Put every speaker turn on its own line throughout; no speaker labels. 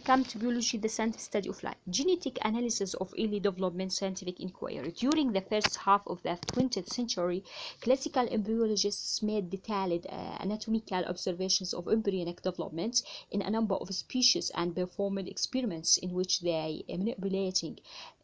welcome to Biology, the scientific study of life. Genetic analysis of early development scientific inquiry. During the first half of the 20th century, classical embryologists made detailed anatomical observations of embryonic development in a number of species and performed experiments in which they manipulating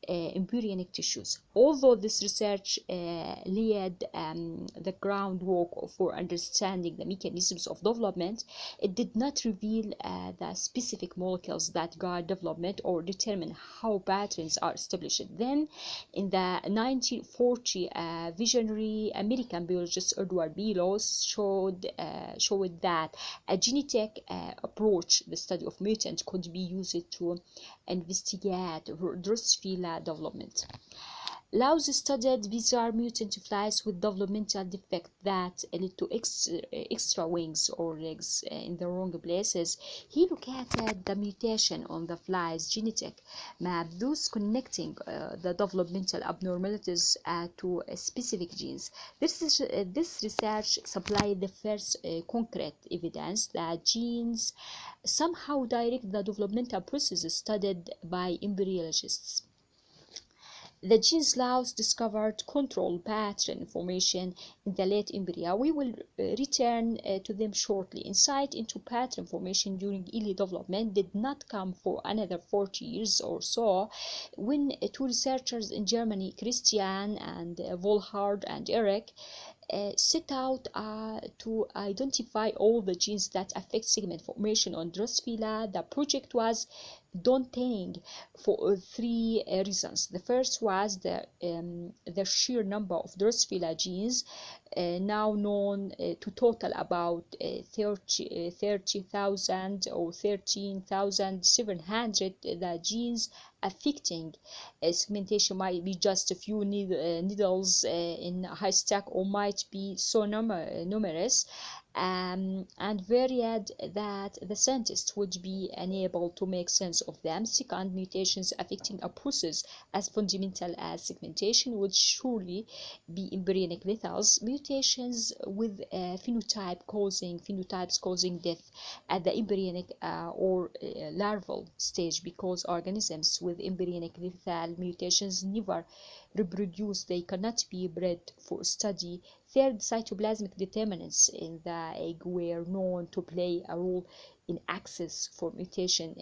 embryonic tissues. Although this research laid the groundwork for understanding the mechanisms of development, it did not reveal the specific molecules that guide development or determine how patterns are established. Then, in the 1940, visionary American biologist Edward B. Loos showed that a genetic approach, the study of mutants, could be used to investigate Drosophila development. Loos studied bizarre mutant flies with developmental defects that lead to extra wings or legs in the wrong places. He located the mutation on the fly's genetic map, thus connecting the developmental abnormalities to specific genes. This research supplied the first concrete evidence that genes somehow direct the developmental processes studied by embryologists. The genes Loos discovered control pattern formation in the late embryo. We will return to them shortly. Insight into pattern formation during early development did not come for another 40 years or so, when two researchers in Germany, Christian and Volhard and Eric, set out to identify all the genes that affect segment formation on Drosophila. The project was daunting for three reasons. The first was the sheer number of Drosophila genes, now known to total about 30,000 or 13,700. The genes affecting segmentation might be just a few needles in a haystack, or might be so numerous and varied that the scientists would be unable to make sense of them. Second, mutations affecting a process as fundamental as segmentation would surely be embryonic lethals. Mutations with phenotypes causing death at the embryonic or larval stage, because organisms with embryonic lethal mutations never reproduce. They cannot be bred for study. Third, cytoplasmic determinants in the egg were known to play a role in access for mutation,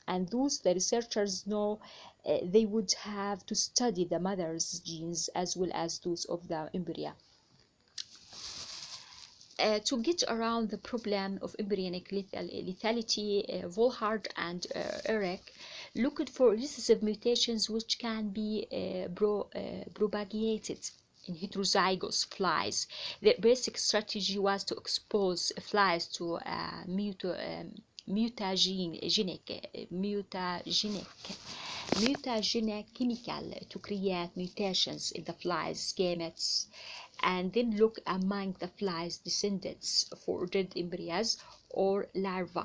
and thus the researchers know they would have to study the mother's genes as well as those of the embryo. To get around the problem of embryonic lethality, Volhard and Eric looked for recessive mutations which can be propagated in heterozygous flies. Their basic strategy was to expose flies to mutagenic chemical to create mutations in the flies' gametes, and then look among the flies' descendants for dead embryos or larvae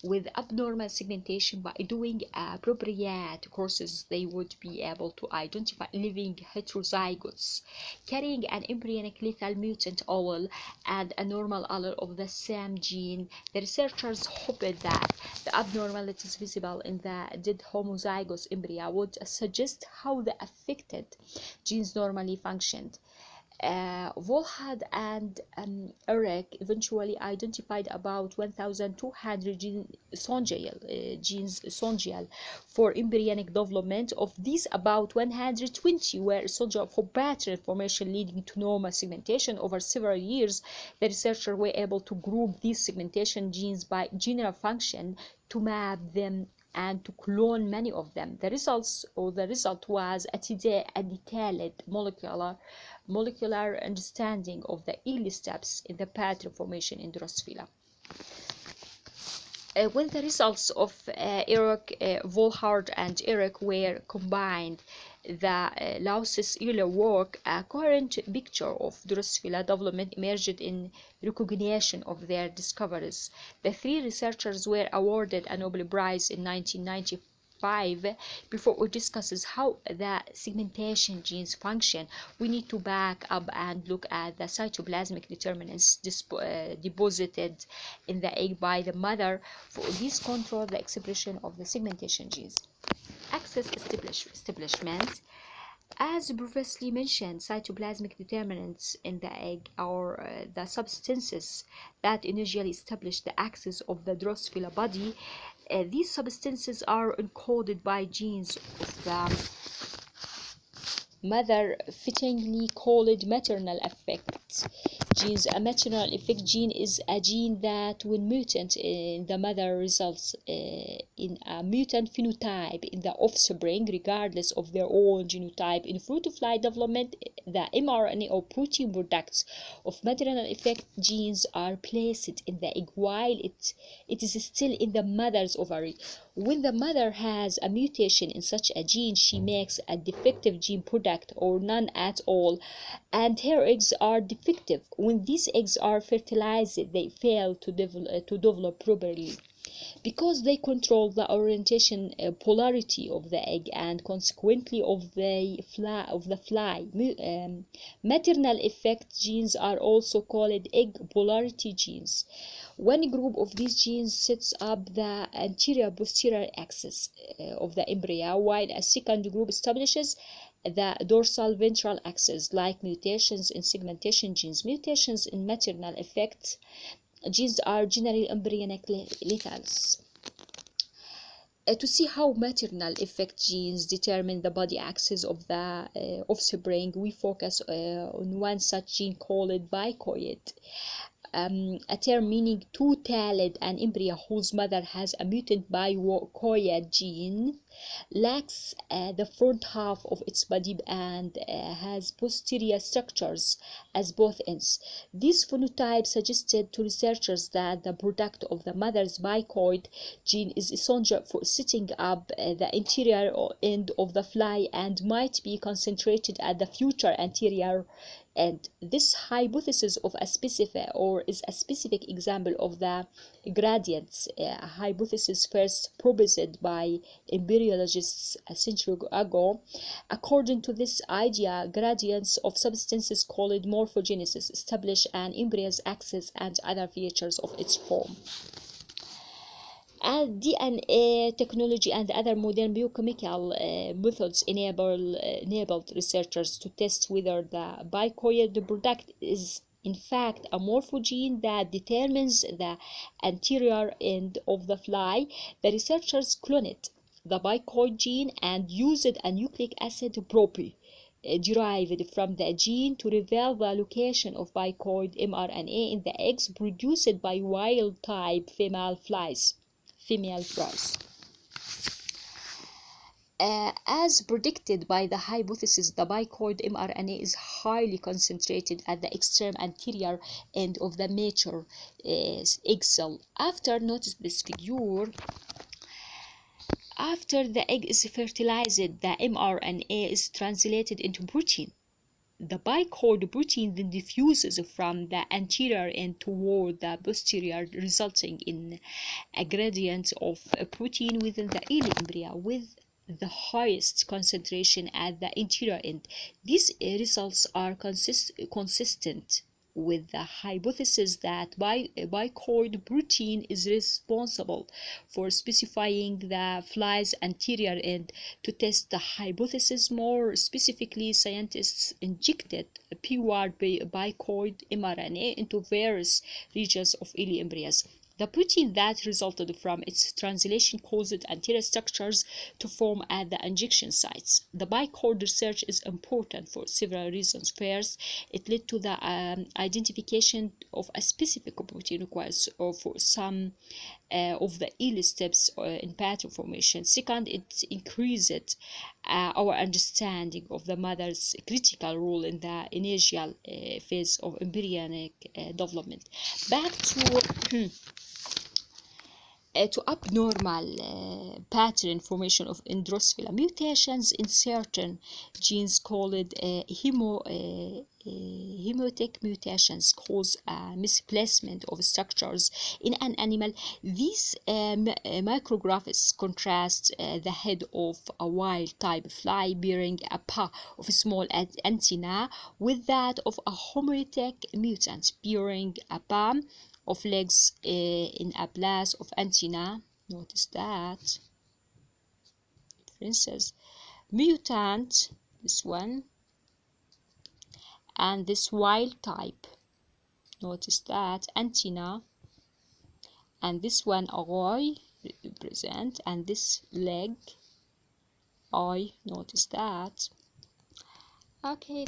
with abnormal segmentation. By doing appropriate courses, they would be able to identify living heterozygotes carrying an embryonic lethal mutant allele and a normal allele of the same gene. The researchers hoped that the abnormalities visible in the dead homozygous embryo would suggest how the affected genes normally functioned. Volhard and Eric eventually identified about 1,200 genes essential for embryonic development. Of these, about 120 were essential for pattern formation leading to normal segmentation. Over several years, the researchers were able to group these segmentation genes by general function to map them and to clone many of them. The result was a detailed molecular understanding of the early steps in the pattern formation in Drosophila. When the results of Volhard and Eric were combined, the Loos's earlier work, a coherent picture of Drosophila development emerged in recognition of their discoveries. The three researchers were awarded a Nobel Prize in 1995 5, before we discusses how the segmentation genes function, we need to back up and look at the cytoplasmic determinants deposited in the egg by the mother. For these control the expression of the segmentation genes. Access establishment. As previously mentioned, cytoplasmic determinants in the egg are the substances that initially establish the axis of the Drosophila body. These substances are encoded by genes of the mother, fittingly called maternal effect genes. A maternal effect gene is a gene that, when mutant in the mother, results in a mutant phenotype in the offspring, regardless of their own genotype. In fruit fly development, the mRNA or protein products of maternal effect genes are placed in the egg while it is still in the mother's ovary. When the mother has a mutation in such a gene, she makes a defective gene product or none at all, and her eggs are defective. When these eggs are fertilized, they fail to develop properly because they control the orientation polarity of the egg and consequently of the fly. Maternal effect genes are also called egg polarity genes. One group of these genes sets up the anterior posterior axis of the embryo, while a second group establishes the dorsal ventral axis. Like mutations in segmentation genes, mutations in maternal effect genes are generally embryonic lethals. To see how maternal effect genes determine the body axis of the offspring, we focus on one such gene called bicoid. A term meaning two-tailed. An embryo whose mother has a mutant bicoid gene lacks the front half of its body and has posterior structures as both ends. This phenotype suggested to researchers that the product of the mother's bicoid gene is essential for setting up the anterior end of the fly and might be concentrated at the future anterior end. This hypothesis of a specific is a specific example of the gradients hypothesis first proposed by embryologists a century ago. According to this idea, gradients of substances called morphogenesis establish an embryo's axis and other features of its form. DNA technology and other modern biochemical methods enabled researchers to test whether the bicoid product is in fact a morphogene that determines the anterior end of the fly. The researchers cloned the bicoid gene and used a nucleic acid probe derived from the gene to reveal the location of bicoid mRNA in the eggs produced by wild-type female flies. As predicted by the hypothesis, the bicoid mRNA is highly concentrated at the extreme anterior end of the mature egg cell. Notice this figure. After the egg is fertilized, the mRNA is translated into protein. The bicoid protein then diffuses from the anterior end toward the posterior, resulting in a gradient of protein within the early embryo with the highest concentration at the anterior end. These results are consistent with the hypothesis that bicoid protein is responsible for specifying the fly's anterior end. To test the hypothesis more specifically, scientists injected pure bicoid mRNA into various regions of early embryos. The protein that resulted from its translation caused anterior structures to form at the injection sites. The bicoid research is important for several reasons. First, it led to the identification of a specific protein required for some of the early steps in pattern formation. Second, it increased our understanding of the mother's critical role in the initial phase of embryonic development. Back to to abnormal pattern formation of Drosophila. Mutations in certain genes called hemotic mutations cause misplacement of structures in an animal. These micrographs contrast the head of a wild-type fly bearing a pair of small antennae with that of a homotic mutant bearing a pair of legs in a place of antenna. Notice that differences. Mutant, this one, and this wild type. Notice that antenna, and this one eye represent, and this leg eye. Notice that. Okay.